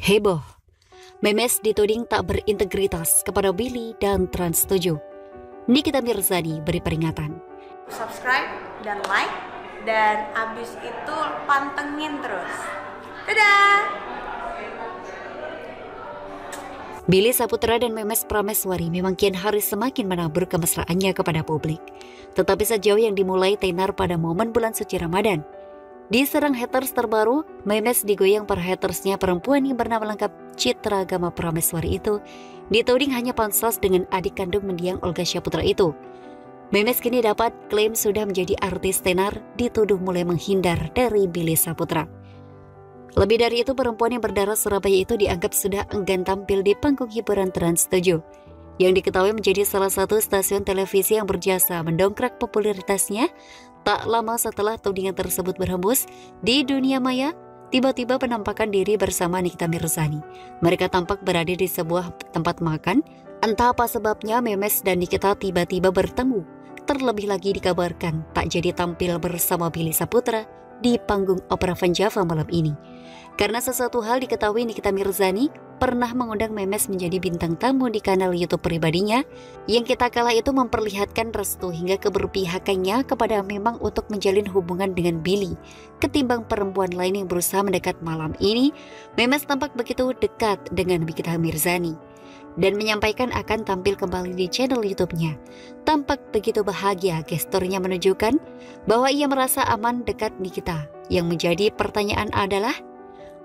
Heboh, Memes dituding tak berintegritas kepada Billy dan Trans7. Nikita Mirzani beri peringatan. Subscribe dan like, dan abis itu pantengin terus. Dadah! Billy Saputra dan Memes Prameswari memang kian hari semakin menabur kemesraannya kepada publik. Tetapi sejauh yang dimulai tenar pada momen bulan suci Ramadan, diserang haters terbaru, Memes digoyang para hatersnya perempuan yang bernama lengkap Citra Gama Prameswari itu dituding hanya pansos dengan adik kandung mendiang Olga Syaputra itu. Memes kini dapat klaim sudah menjadi artis tenar, dituduh mulai menghindar dari Billy Saputra. Lebih dari itu, perempuan yang berdarah Surabaya itu dianggap sudah enggan tampil di panggung hiburan Trans7, yang diketahui menjadi salah satu stasiun televisi yang berjasa mendongkrak popularitasnya. Tak lama setelah tudingan tersebut berhembus di dunia maya, tiba-tiba penampakan diri bersama Nikita Mirzani. Mereka tampak berada di sebuah tempat makan. Entah apa sebabnya Memes dan Nikita tiba-tiba bertemu. Terlebih lagi dikabarkan tak jadi tampil bersama Billy Saputra di panggung Opera Van Java malam ini. Karena sesuatu hal diketahui Nikita Mirzani pernah mengundang Memes menjadi bintang tamu di kanal YouTube pribadinya, yang kita kala itu memperlihatkan restu hingga keberpihakannya kepada memang untuk menjalin hubungan dengan Billy. Ketimbang perempuan lain yang berusaha mendekat, malam ini Memes tampak begitu dekat dengan Nikita Mirzani dan menyampaikan akan tampil kembali di channel YouTube-nya. Tampak begitu bahagia, gesturnya menunjukkan bahwa ia merasa aman dekat Nikita. Yang menjadi pertanyaan adalah,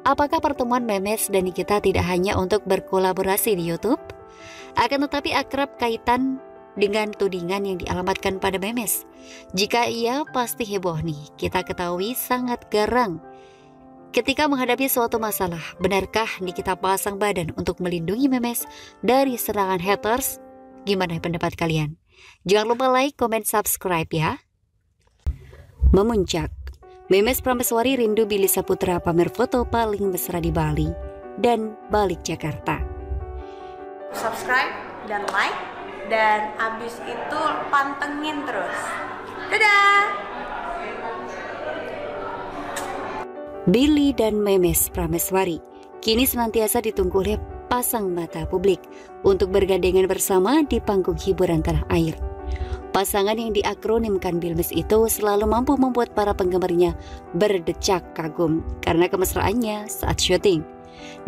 apakah pertemuan Memes dan Nikita tidak hanya untuk berkolaborasi di YouTube? Akan tetapi akrab kaitan dengan tudingan yang dialamatkan pada Memes. Jika iya, pasti heboh nih. Kita ketahui sangat garang ketika menghadapi suatu masalah. Benarkah Nikita pasang badan untuk melindungi Memes dari serangan haters? Gimana pendapat kalian? Jangan lupa like, comment, subscribe ya. Memuncak, Memes Prameswari rindu Billy Saputra pamer foto paling mesra di Bali dan balik Jakarta. Subscribe dan like, dan abis itu pantengin terus. Dadah! Billy dan Memes Prameswari kini senantiasa ditunggu oleh pasang mata publik untuk bergandengan bersama di panggung hiburan tanah air. Pasangan yang diakronimkan Bilmes itu selalu mampu membuat para penggemarnya berdecak kagum karena kemesraannya saat syuting.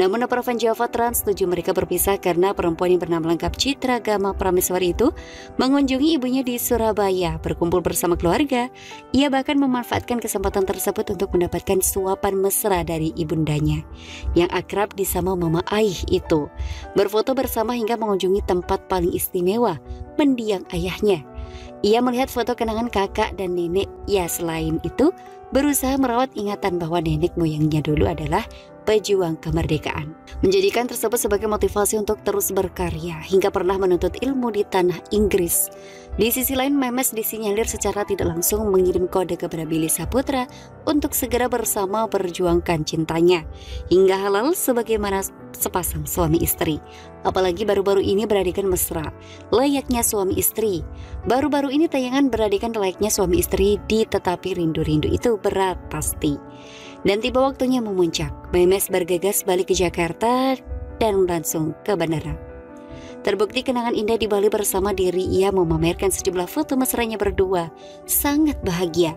Namun Opera Van Java Trans7 mereka berpisah karena perempuan yang bernama lengkap Citra Gama Prameswari itu mengunjungi ibunya di Surabaya berkumpul bersama keluarga. Ia bahkan memanfaatkan kesempatan tersebut untuk mendapatkan suapan mesra dari ibundanya yang akrab disama Mama Aih itu. Berfoto bersama hingga mengunjungi tempat paling istimewa, mendiang ayahnya. Ia melihat foto kenangan kakak dan nenek. Ya, selain itu berusaha merawat ingatan bahwa nenek moyangnya dulu adalah pejuang kemerdekaan. Menjadikan tersebut sebagai motivasi untuk terus berkarya hingga pernah menuntut ilmu di tanah Inggris. Di sisi lain, Memes disinyalir secara tidak langsung mengirim kode kepada Billy Saputra untuk segera bersama perjuangkan cintanya hingga halal sebagaimana sepasang suami istri. Apalagi baru-baru ini beradikan mesra layaknya suami istri. Baru-baru ini tayangan beradikan layaknya suami istri di Tetapi Rindu-Rindu itu berat pasti. Dan tiba waktunya memuncak. Memes bergegas balik ke Jakarta dan langsung ke bandara. Terbukti kenangan indah di Bali bersama diri. Ia memamerkan sejumlah foto mesranya berdua. Sangat bahagia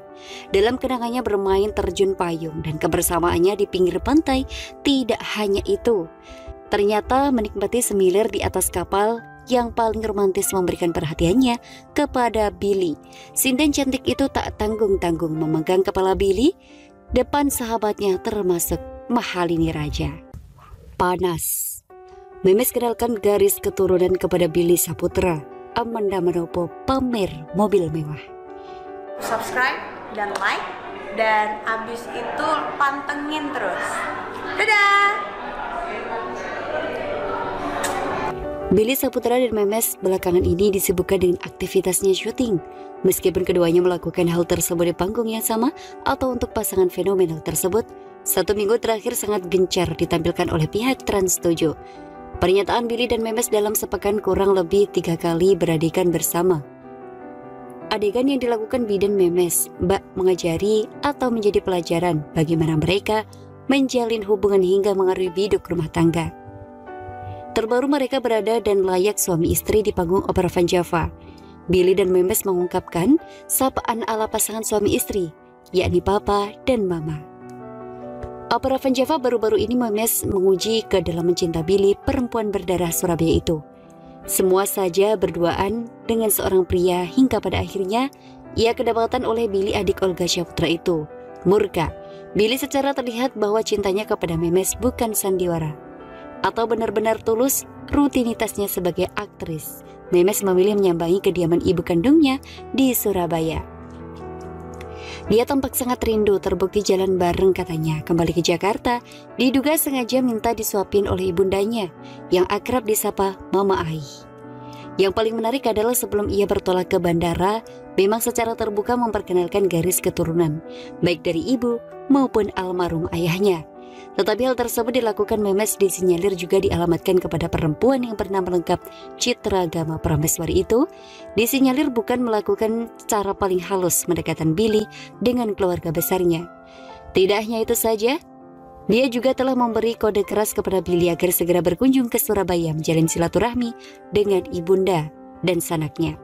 dalam kenangannya bermain terjun payung dan kebersamaannya di pinggir pantai. Tidak hanya itu, ternyata menikmati semilir di atas kapal. Yang paling romantis memberikan perhatiannya kepada Billy. Sinden cantik itu tak tanggung-tanggung memegang kepala Billy depan sahabatnya termasuk Mahalini Raja. Panas, Memes kenalkan garis keturunan kepada Billy Saputra. Amanda Manopo pamer mobil mewah. Subscribe dan like, dan abis itu pantengin terus. Dadah! Billy Saputra dan Memes belakangan ini disibukkan dengan aktivitasnya syuting. Meskipun keduanya melakukan hal tersebut di panggung yang sama atau untuk pasangan fenomenal tersebut, 1 minggu terakhir sangat gencar ditampilkan oleh pihak Trans7. Pernyataan Billy dan Memes dalam sepekan kurang lebih 3 kali beradegan bersama. Adegan yang dilakukan Billy dan Memes bak mengajari atau menjadi pelajaran bagaimana mereka menjalin hubungan hingga mengaruhi biduk rumah tangga. Terbaru mereka berada dan layak suami istri di panggung opera Van Java. Billy dan Memes mengungkapkan sapaan ala pasangan suami istri, yakni Papa dan Mama. Opera Van Java baru-baru ini Memes menguji kedalaman cinta Billy, perempuan berdarah Surabaya itu. Semua saja berduaan dengan seorang pria hingga pada akhirnya ia kedapatan oleh Billy adik Olga Syaputra itu. Murka, Billy secara terlihat bahwa cintanya kepada Memes bukan sandiwara atau benar-benar tulus rutinitasnya sebagai aktris. Memes memilih menyambangi kediaman ibu kandungnya di Surabaya. Dia tampak sangat rindu, terbukti jalan bareng katanya. Kembali ke Jakarta, diduga sengaja minta disuapin oleh ibundanya yang akrab disapa Mama Ai. Yang paling menarik adalah sebelum ia bertolak ke bandara, memang secara terbuka memperkenalkan garis keturunan, baik dari ibu maupun almarhum ayahnya. Tetapi hal tersebut dilakukan Memes disinyalir juga dialamatkan kepada perempuan yang bernama lengkap Citra Gama Prameswari itu. Disinyalir bukan melakukan cara paling halus mendekatan Billy dengan keluarga besarnya. Tidak hanya itu saja, dia juga telah memberi kode keras kepada Billy agar segera berkunjung ke Surabaya menjalin silaturahmi dengan ibunda dan sanaknya.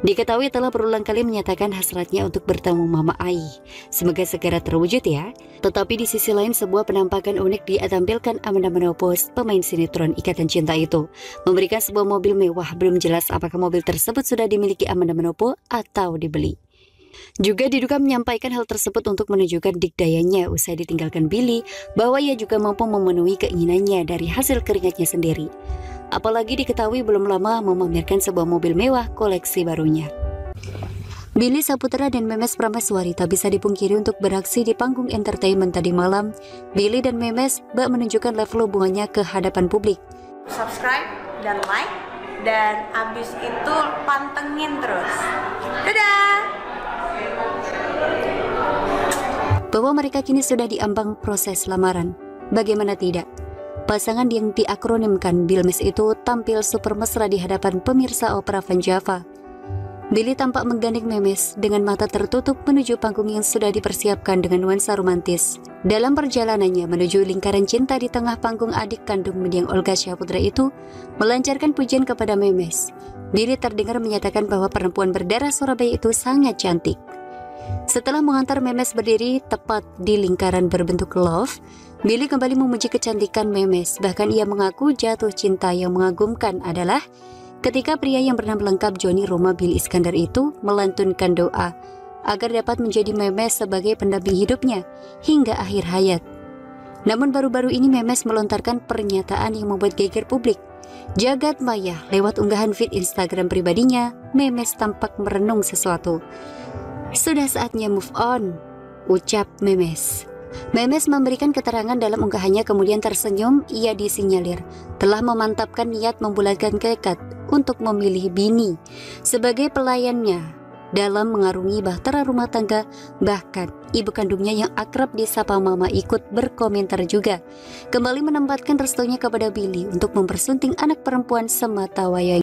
Diketahui telah berulang kali menyatakan hasratnya untuk bertemu Mama Ai. Semoga segera terwujud ya. Tetapi di sisi lain sebuah penampakan unik ditampilkan Amanda Manopo, pemain sinetron Ikatan Cinta itu, memberikan sebuah mobil mewah. Belum jelas apakah mobil tersebut sudah dimiliki Amanda Manopo atau dibeli. Juga diduga menyampaikan hal tersebut untuk menunjukkan dikdayanya usai ditinggalkan Billy, bahwa ia juga mampu memenuhi keinginannya dari hasil keringatnya sendiri. Apalagi diketahui belum lama memamerkan sebuah mobil mewah koleksi barunya. Billy Syaputra dan Memes Prameswari tak bisa dipungkiri untuk beraksi di panggung entertainment tadi malam. Billy dan Memes bak menunjukkan level hubungannya ke hadapan publik. Subscribe dan like, dan abis itu pantengin terus. Dadah! Bahwa mereka kini sudah diambang proses lamaran. Bagaimana tidak? Pasangan yang diakronimkan Bilmes itu tampil super mesra di hadapan pemirsa opera Van Java. Billy tampak menggandeng Memes dengan mata tertutup menuju panggung yang sudah dipersiapkan dengan nuansa romantis. Dalam perjalanannya menuju lingkaran cinta di tengah panggung, adik kandung mendiang Olga Syaputra itu melancarkan pujian kepada Memes. Billy terdengar menyatakan bahwa perempuan berdarah Surabaya itu sangat cantik. Setelah mengantar Memes berdiri tepat di lingkaran berbentuk love, Billy kembali memuji kecantikan Memes. Bahkan ia mengaku jatuh cinta yang mengagumkan adalah ketika pria yang bernama lengkap Joni Roma Billy Iskandar itu melantunkan doa agar dapat menjadi Memes sebagai pendamping hidupnya hingga akhir hayat. Namun baru-baru ini Memes melontarkan pernyataan yang membuat geger publik. Jagat maya, lewat unggahan feed Instagram pribadinya, Memes tampak merenung sesuatu. Sudah saatnya move on, ucap Memes. Memes memberikan keterangan dalam unggahannya, kemudian tersenyum. Ia disinyalir telah memantapkan niat membulatkan tekad untuk memilih bini sebagai pelayannya dalam mengarungi bahtera rumah tangga. Bahkan ibu kandungnya yang akrab disapa Mama ikut berkomentar juga, kembali menempatkan restunya kepada Billy untuk mempersunting anak perempuan sematawayangnya.